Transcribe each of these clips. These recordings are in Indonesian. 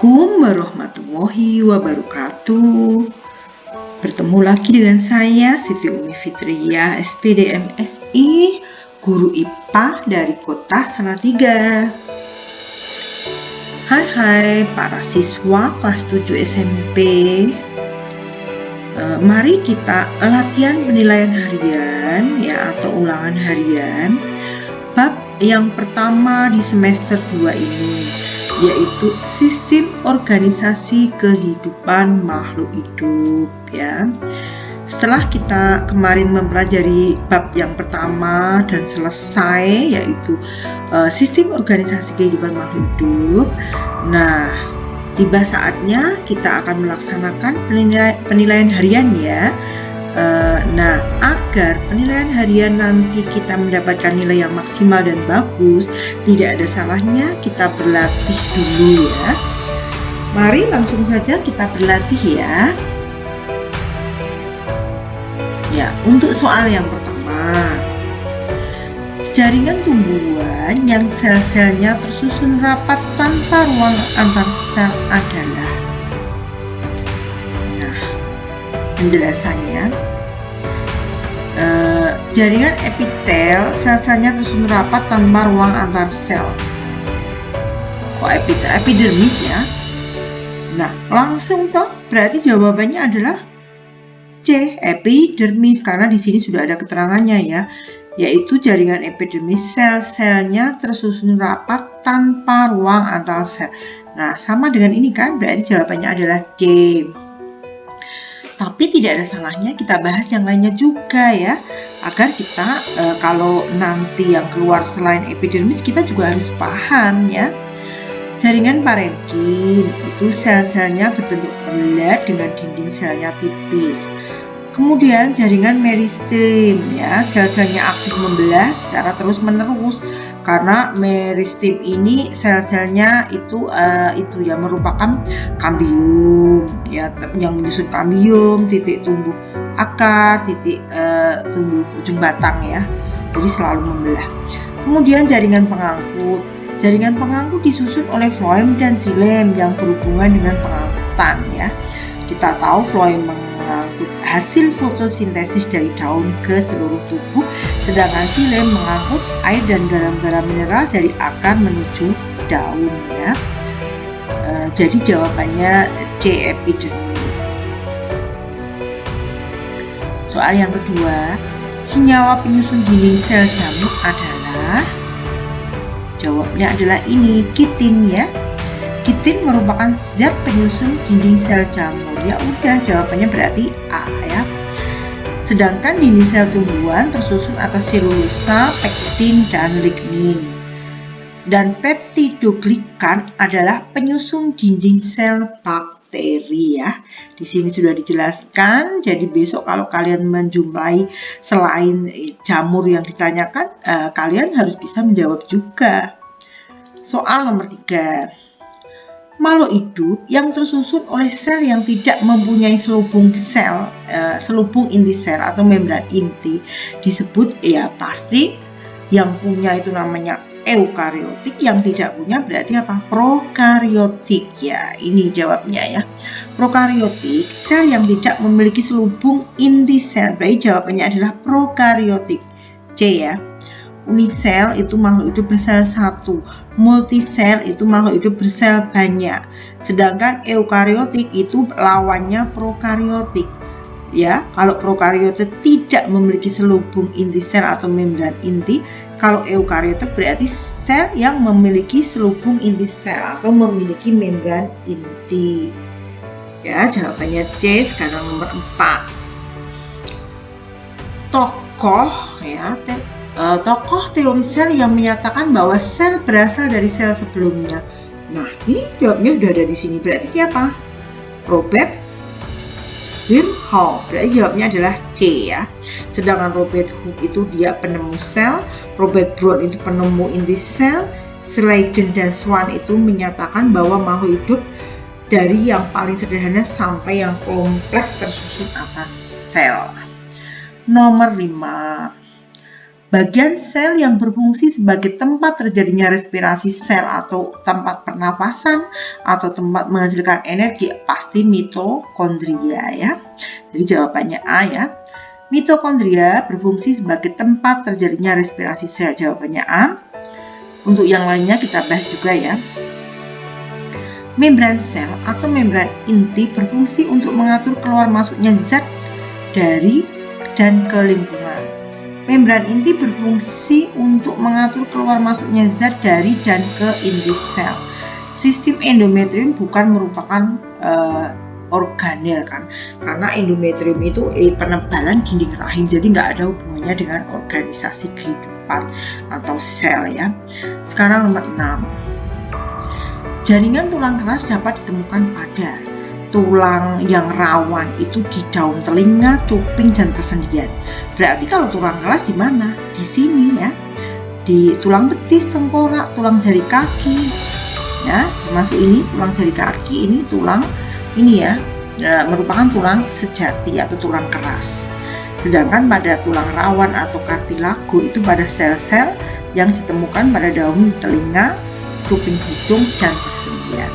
Assalamualaikum warahmatullahi wabarakatuh. Bertemu lagi dengan saya Siti Umi Fitriyah, SPD MSI, guru IPA dari Kota Salatiga. Hai para siswa kelas 7 SMP. Mari kita latihan penilaian harian ya, atau ulangan harian bab yang pertama di semester 2 ini, yaitu sistem organisasi kehidupan makhluk hidup ya. Setelah kita kemarin mempelajari bab yang pertama dan selesai, yaitu sistem organisasi kehidupan makhluk hidup, nah tiba saatnya kita akan melaksanakan penilaian harian ya. Nah, agar penilaian harian nanti kita mendapatkan nilai yang maksimal dan bagus, tidak ada salahnya kita berlatih dulu ya. Mari langsung saja kita berlatih ya. Ya, untuk soal yang pertama, jaringan tumbuhan yang sel-selnya tersusun rapat tanpa ruang antar sel adalah. Nah, penjelasannya, jaringan epitel sel-selnya tersusun rapat tanpa ruang antar sel. Kok epitel? Epidermis ya. Nah, langsung toh, berarti jawabannya adalah C, epidermis, karena di sini sudah ada keterangannya ya, yaitu jaringan epidermis sel-selnya tersusun rapat tanpa ruang antar sel. Nah, sama dengan ini kan, berarti jawabannya adalah C. Tapi tidak ada salahnya kita bahas yang lainnya juga ya, agar kita kalau nanti yang keluar selain epidermis kita juga harus paham ya. Jaringan parenkim itu sel-selnya berbentuk bulat dengan dinding selnya tipis. Kemudian jaringan meristem ya, sel-selnya aktif membelah secara terus-menerus, karena meristem ini sel-selnya itu ya merupakan kambium ya, yang menyusun kambium, titik tumbuh akar, titik tumbuh ujung batang ya, jadi selalu membelah. Kemudian jaringan pengangkut. Jaringan pengangkut disusun oleh floem dan xilem yang berhubungan dengan pengangkutan ya. Kita tahu floem mengangkut hasil fotosintesis dari daun ke seluruh tubuh, sedangkan xilem mengangkut air dan garam-garam mineral dari akar menuju daun ya. Jadi jawabannya C, epidermis. Soal yang kedua, senyawa penyusun dinding sel jamur adalah, jawabnya adalah ini, kitin ya. Kitin merupakan zat penyusun dinding sel jamur. Ya udah, jawabannya berarti A ya. Sedangkan dinding sel tumbuhan tersusun atas selulosa, pektin, dan lignin. Dan peptidoglikan adalah penyusun dinding sel bakteri ya. Di sini sudah dijelaskan. Jadi besok kalau kalian menjumpai selain jamur yang ditanyakan, kalian harus bisa menjawab juga. Soal nomor 3. Makhluk hidup yang tersusun oleh sel yang tidak mempunyai selubung sel, selubung inti sel atau membran inti disebut ya pasti yang punya itu namanya eukariotik, yang tidak punya berarti apa? Prokariotik ya. Ini jawabnya ya. Prokariotik, sel yang tidak memiliki selubung inti sel, berarti jawabannya adalah prokariotik. C ya. Unisel itu makhluk hidup bersel satu, multisel itu makhluk hidup bersel banyak, sedangkan eukariotik itu lawannya prokariotik ya. Kalau prokariotik tidak memiliki selubung inti sel atau membran inti, kalau eukariotik berarti sel yang memiliki selubung inti sel atau memiliki membran inti ya. Jawabannya C. Sekarang nomor 4. Tokoh teori sel yang menyatakan bahwa sel berasal dari sel sebelumnya. Nah, ini jawabnya udah ada di sini. Berarti siapa? Robert Virchow. Berarti jawabnya adalah C ya. Sedangkan Robert Hooke itu dia penemu sel, Robert Brown itu penemu inti sel, Sladen dan Swan itu menyatakan bahwa makhluk hidup dari yang paling sederhana sampai yang kompleks tersusun atas sel. Nomor 5. Bagian sel yang berfungsi sebagai tempat terjadinya respirasi sel atau tempat pernapasan atau tempat menghasilkan energi pasti mitokondria ya. Jadi jawabannya A ya. Mitokondria berfungsi sebagai tempat terjadinya respirasi sel. Jawabannya A. Untuk yang lainnya kita bahas juga ya. Membran sel atau membran inti berfungsi untuk mengatur keluar masuknya zat dari dan ke lingkungan. Membran inti berfungsi untuk mengatur keluar masuknya zat dari dan ke inti sel. Sistem endometrium bukan merupakan organel kan, karena endometrium itu penebalan dinding rahim, jadi nggak ada hubungannya dengan organisasi kehidupan atau sel ya. Sekarang nomor 6. Jaringan tulang keras dapat ditemukan pada tulang yang rawan itu di daun telinga, cuping, dan persendian. Berarti kalau tulang keras di mana? Di sini ya, di tulang betis, tengkorak, tulang jari kaki. Ya, termasuk ini tulang jari kaki, ini tulang ini ya, merupakan tulang sejati atau tulang keras. Sedangkan pada tulang rawan atau kartilago itu pada sel-sel yang ditemukan pada daun telinga, cuping hidung, dan persendian.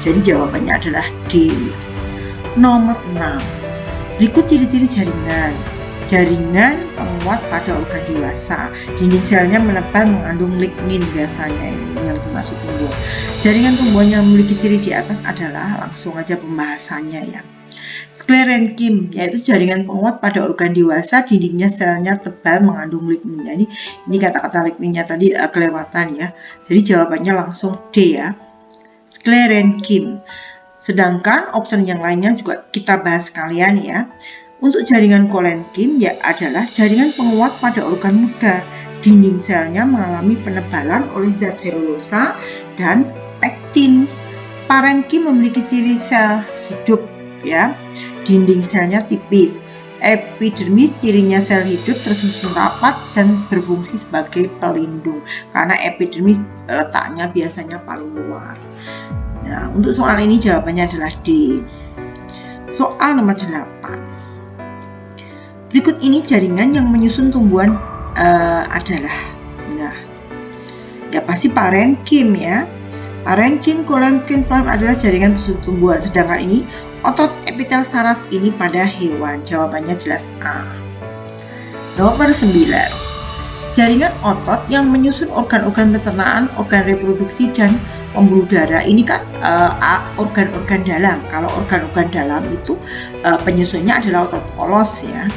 Jadi jawabannya adalah D. Nomor 6. Berikut ciri-ciri jaringan. Jaringan penguat pada organ dewasa. Dinding selnya menebal mengandung lignin biasanya ini yang dimaksud tumbuhan. Jaringan tumbuhan yang memiliki ciri di atas adalah langsung aja pembahasannya ya. Sklerenkim yaitu jaringan penguat pada organ dewasa, dindingnya selnya tebal mengandung lignin. Jadi ini kata-kata ligninnya tadi kelewatan ya. Jadi jawabannya langsung D ya. Sklerenkim. Sedangkan opsi yang lainnya juga kita bahas sekalian ya. Untuk jaringan kolenkim ya adalah jaringan penguat pada organ muda. Dinding selnya mengalami penebalan oleh zat selulosa dan pektin. Parenkim memiliki ciri sel hidup ya. Dinding selnya tipis. Epidermis cirinya sel hidup tersusun rapat dan berfungsi sebagai pelindung. Karena epidermis letaknya biasanya paling luar. Nah, untuk soal ini jawabannya adalah D. Soal nomor 8. Berikut ini jaringan yang menyusun tumbuhan adalah, nah, ya pasti parenkim ya. Parenkim, kolenkim, phloem adalah jaringan penyusun tumbuhan. Sedangkan ini otot epitel saraf ini pada hewan. Jawabannya jelas A. Nomor 9. Jaringan otot yang menyusun organ-organ pencernaan, organ reproduksi, dan pembuluh darah. Ini kan organ-organ dalam. Kalau organ-organ dalam itu penyusunnya adalah otot polos ya.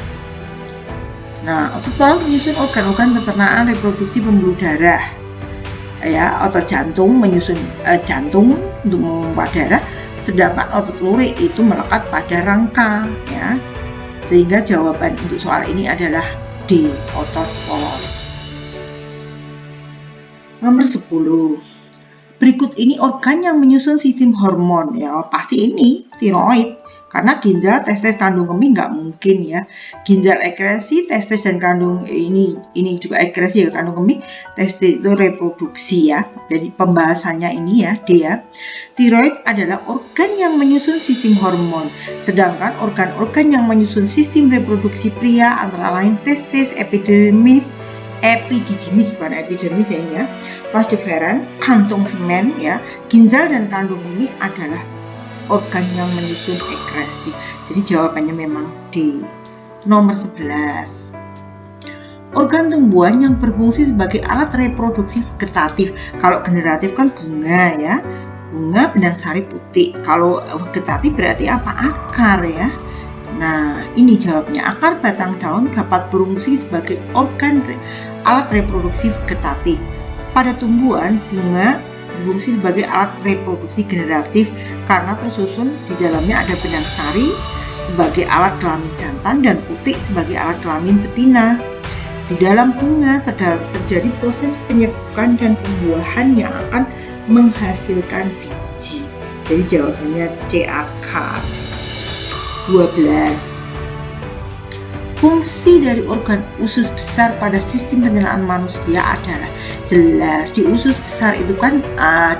Nah, otot polos menyusun organ-organ pencernaan, reproduksi, pembuluh darah. Ya, otot jantung menyusun jantung untuk memompa darah, sedangkan otot lurik itu melekat pada rangka ya. Sehingga jawaban untuk soal ini adalah D, otot polos. Nomor 10. Berikut ini organ yang menyusun sistem hormon ya, pasti ini tiroid. Karena ginjal, testis, kandung kemih nggak mungkin ya. Ginjal ekresi, testis dan kandung ini juga ekresi ya, kandung kemih, testis itu reproduksi ya. Jadi pembahasannya ini ya, D ya. Tiroid adalah organ yang menyusun sistem hormon. Sedangkan organ-organ yang menyusun sistem reproduksi pria antara lain testis, epididymis bukan epidermis ya, vas deferens, kantung semen ya, ginjal dan kandung kemih adalah organ yang menyusun ekresi. Jadi jawabannya memang D. Nomor 11. Organ tumbuhan yang berfungsi sebagai alat reproduksi vegetatif. Kalau generatif kan bunga ya, bunga, benang sari, putih. Kalau vegetatif berarti apa? Akar ya. Nah, ini jawabnya. Akar, batang, daun dapat berfungsi sebagai organ alat reproduksi vegetatif. Pada tumbuhan, bunga berfungsi sebagai alat reproduksi generatif karena tersusun di dalamnya ada benang sari sebagai alat kelamin jantan dan putik sebagai alat kelamin betina. Di dalam bunga terjadi proses penyerbukan dan pembuahan yang akan menghasilkan biji. Jadi jawabannya C, akar. 12. Fungsi dari organ usus besar pada sistem pencernaan manusia adalah jelas di usus besar itu kan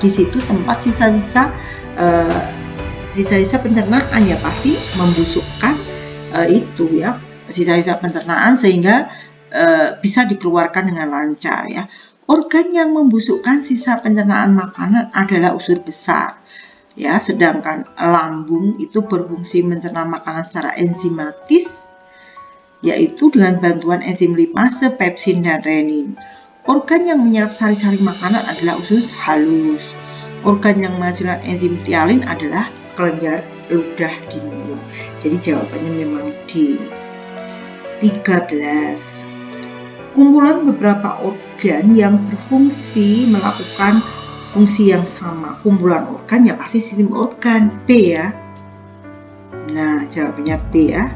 di situ tempat sisa-sisa pencernaan ya, pasti membusukkan itu ya, sisa-sisa pencernaan sehingga bisa dikeluarkan dengan lancar ya. Organ yang membusukkan sisa pencernaan makanan adalah usus besar. Ya, sedangkan lambung itu berfungsi mencerna makanan secara enzimatis, yaitu dengan bantuan enzim lipase, pepsin, dan renin. Organ yang menyerap sari-sari makanan adalah usus halus. Organ yang menghasilkan enzim ptyalin adalah kelenjar ludah di mulut. Jadi jawabannya memang D. 13. Kumpulan beberapa organ yang berfungsi melakukan fungsi yang sama. Kumpulan organ ya pasti sistem organ. B ya. Nah, jawabannya B ya.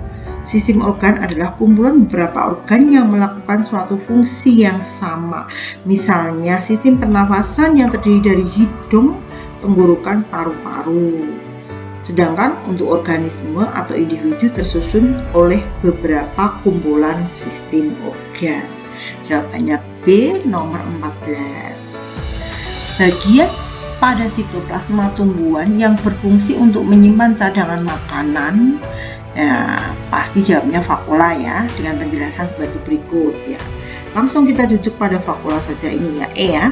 Sistem organ adalah kumpulan beberapa organ yang melakukan suatu fungsi yang sama. Misalnya sistem pernafasan yang terdiri dari hidung, tenggorokan, paru-paru. Sedangkan untuk organisme atau individu tersusun oleh beberapa kumpulan sistem organ. Jawabannya B, nomor 14. Bagian pada sitoplasma tumbuhan yang berfungsi untuk menyimpan cadangan makanan, ya, pasti jawabnya vakula ya, dengan penjelasan sebagai berikut ya. Langsung kita rujuk pada vakula saja ini ya, E ya.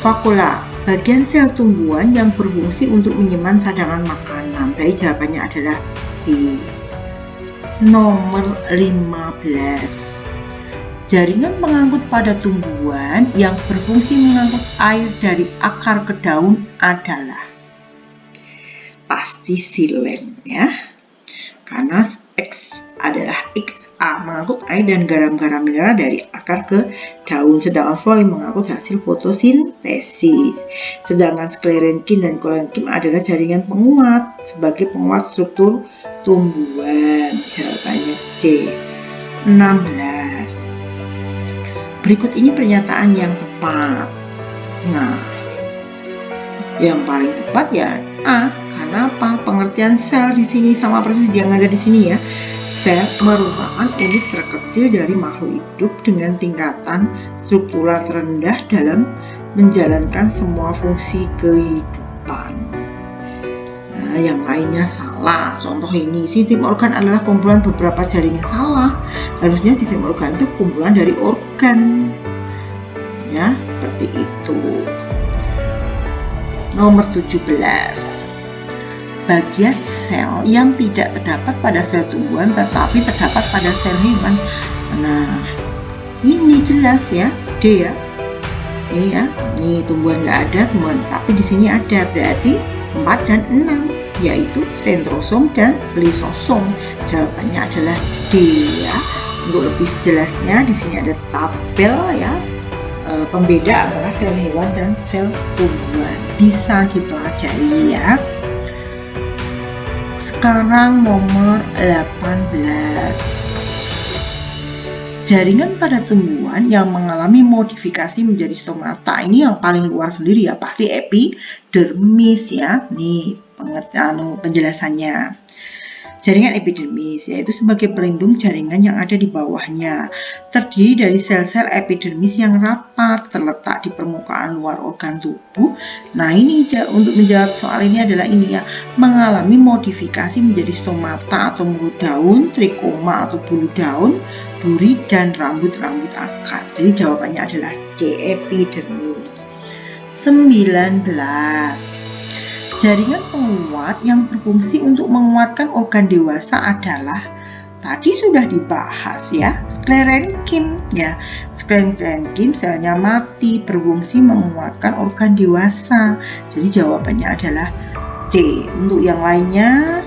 Vakula, bagian sel tumbuhan yang berfungsi untuk menyimpan cadangan makanan. Berarti jawabannya adalah B. Nomor 15. Jaringan pengangkut pada tumbuhan yang berfungsi mengangkut air dari akar ke daun adalah pasti silen ya, karena X adalah XA mengangkut air dan garam-garam mineral dari akar ke daun, sedangkan floem mengangkut hasil fotosintesis. Sedangkan sklerenkin dan kolenkin adalah jaringan penguat sebagai penguat struktur tumbuhan. Jawabannya C. 16. Berikut ini pernyataan yang tepat. Nah, yang paling tepat ya A. Karena apa? Pengertian sel di sini sama persis yang ada di sini ya. Sel merupakan unit terkecil dari makhluk hidup dengan tingkatan struktural terendah dalam menjalankan semua fungsi kehidupan. Nah, yang lainnya salah. Contoh ini, sistem organ adalah kumpulan beberapa jaringan. Salah. Harusnya sistem organ itu kumpulan dari organ. Ya, seperti itu. Nomor 17. Bagian sel yang tidak terdapat pada sel tumbuhan tetapi terdapat pada sel hewan. Nah, ini jelas ya, D ya. Ini ya, ini tumbuhan nggak ada, tumbuhan, tapi di sini ada, berarti 4 dan 6, yaitu sentrosom dan lisosom. Jawabannya adalah D ya. Untuk lebih jelasnya di sini ada tabel ya, pembeda antara sel hewan dan sel tumbuhan. Bisa dipelajari ya. Sekarang nomor 18. Jaringan pada tumbuhan yang mengalami modifikasi menjadi stomata. Ini yang paling luar sendiri ya, pasti epidermis ya. Nih pengertian penjelasannya. Jaringan epidermis yaitu sebagai pelindung jaringan yang ada di bawahnya. Terdiri dari sel-sel epidermis yang rapat terletak di permukaan luar organ tubuh. Nah, ini untuk menjawab soal ini adalah ini ya, mengalami modifikasi menjadi stomata atau mulut daun, trikoma atau bulu daun, duri dan rambut-rambut akar. Jadi jawabannya adalah C, epidermis. 19. Jaringan penguat yang berfungsi untuk menguatkan organ dewasa adalah, tadi sudah dibahas ya, sklerenkim ya. Sklerenkim selnya mati, berfungsi menguatkan organ dewasa. Jadi jawabannya adalah C. Untuk yang lainnya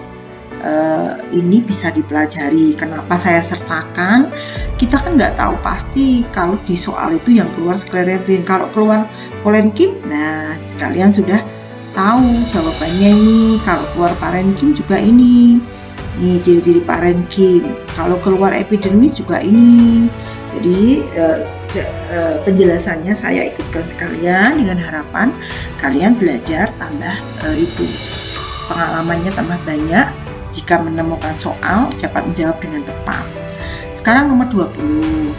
ini bisa dipelajari. Kenapa saya sertakan? Kita kan nggak tahu pasti kalau di soal itu yang keluar sklerenkim. Kalau keluar kolenkim, nah sekalian sudah tahu jawabannya ini. Kalau keluar parenkim juga ini. Nih ciri-ciri parenkim. Kalau keluar epidermis juga ini. Jadi penjelasannya saya ikutkan sekalian dengan harapan kalian belajar tambah itu pengalamannya tambah banyak. Jika menemukan soal dapat menjawab dengan tepat. Sekarang nomor 20.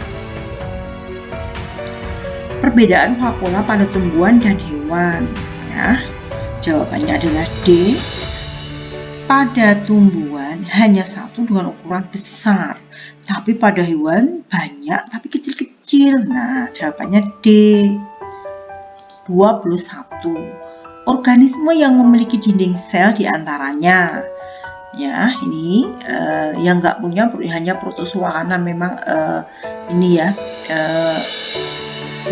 Perbedaan vakula pada tumbuhan dan hewan ya. Jawabannya adalah D. Pada tumbuhan, hanya satu dengan ukuran besar, tapi pada hewan banyak tapi kecil-kecil. Nah, jawabannya D. 21. Organisme yang memiliki dinding sel diantaranya, ya, ini yang nggak punya hanya protozoa karena memang ini ya,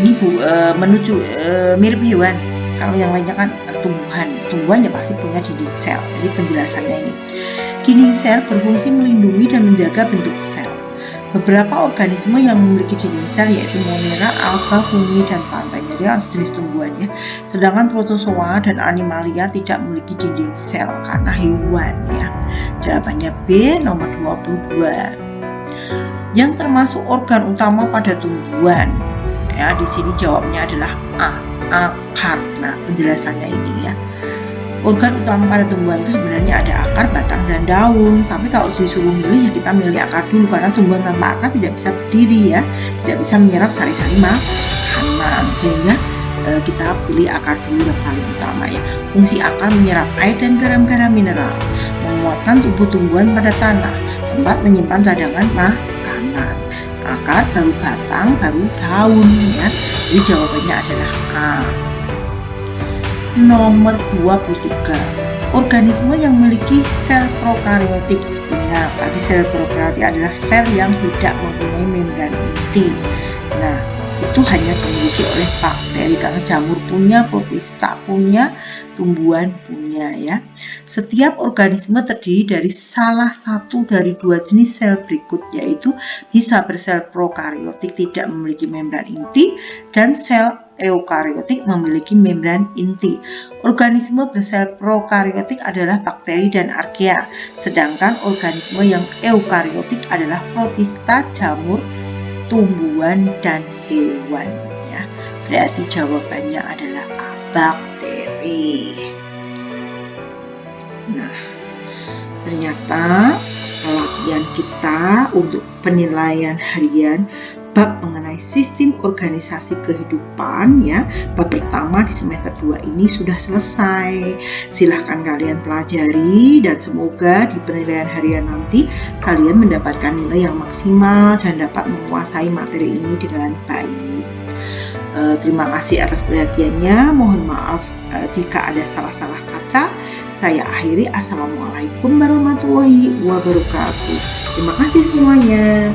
ini menuju mirip hewan. Kalau yang lainnya kan tumbuhan ya pasti punya dinding sel. Jadi penjelasannya ini, dinding sel berfungsi melindungi dan menjaga bentuk sel. Beberapa organisme yang memiliki dinding sel yaitu Monera, alga, fungi, dan fungi. Jadi sejenis tumbuhan ya. Sedangkan protozoa dan animalia tidak memiliki dinding sel karena hewan ya. Jawabannya B, nomor 22. Yang termasuk organ utama pada tumbuhan. Ya, di sini jawabnya adalah A, akar. Nah, penjelasannya ini ya. Organ utama pada tumbuhan itu sebenarnya ada akar, batang, dan daun. Tapi kalau disuruh milih ya kita milih akar dulu, karena tumbuhan tanpa akar tidak bisa berdiri ya, tidak bisa menyerap sari-sari makanan, sehingga kita pilih akar dulu yang paling utama ya. Fungsi akar menyerap air dan garam-garam mineral, menguatkan tubuh tumbuhan pada tanah, tempat menyimpan cadangan makanan. Akar, baru batang, baru daun ya. Jadi jawabannya adalah A. Nomor 23. Organisme yang memiliki sel prokaryotik. Ingat, tadi sel prokaryotik adalah sel yang tidak mempunyai membran inti. Nah, itu hanya dimiliki oleh bakteri, karena jamur punya, protista punya, tumbuhan punya ya. Setiap organisme terdiri dari salah satu dari dua jenis sel berikut, yaitu bisa bersel prokaryotik tidak memiliki membran inti, dan sel eukaryotik memiliki membran inti. Organisme bersel prokaryotik adalah bakteri dan archaea, sedangkan organisme yang eukaryotik adalah protista, jamur, tumbuhan, dan hewan ya. Berarti jawabannya adalah A, bakteri. Nah, ternyata latihan kita untuk penilaian harian bab mengenai sistem organisasi kehidupan ya, bab pertama di semester 2 ini sudah selesai. Silahkan kalian pelajari dan semoga di penilaian harian nanti kalian mendapatkan nilai yang maksimal dan dapat menguasai materi ini dengan baik. Terima kasih atas perhatiannya. Mohon maaf jika ada salah-salah kata. Saya akhiri. Assalamualaikum warahmatullahi wabarakatuh. Terima kasih semuanya.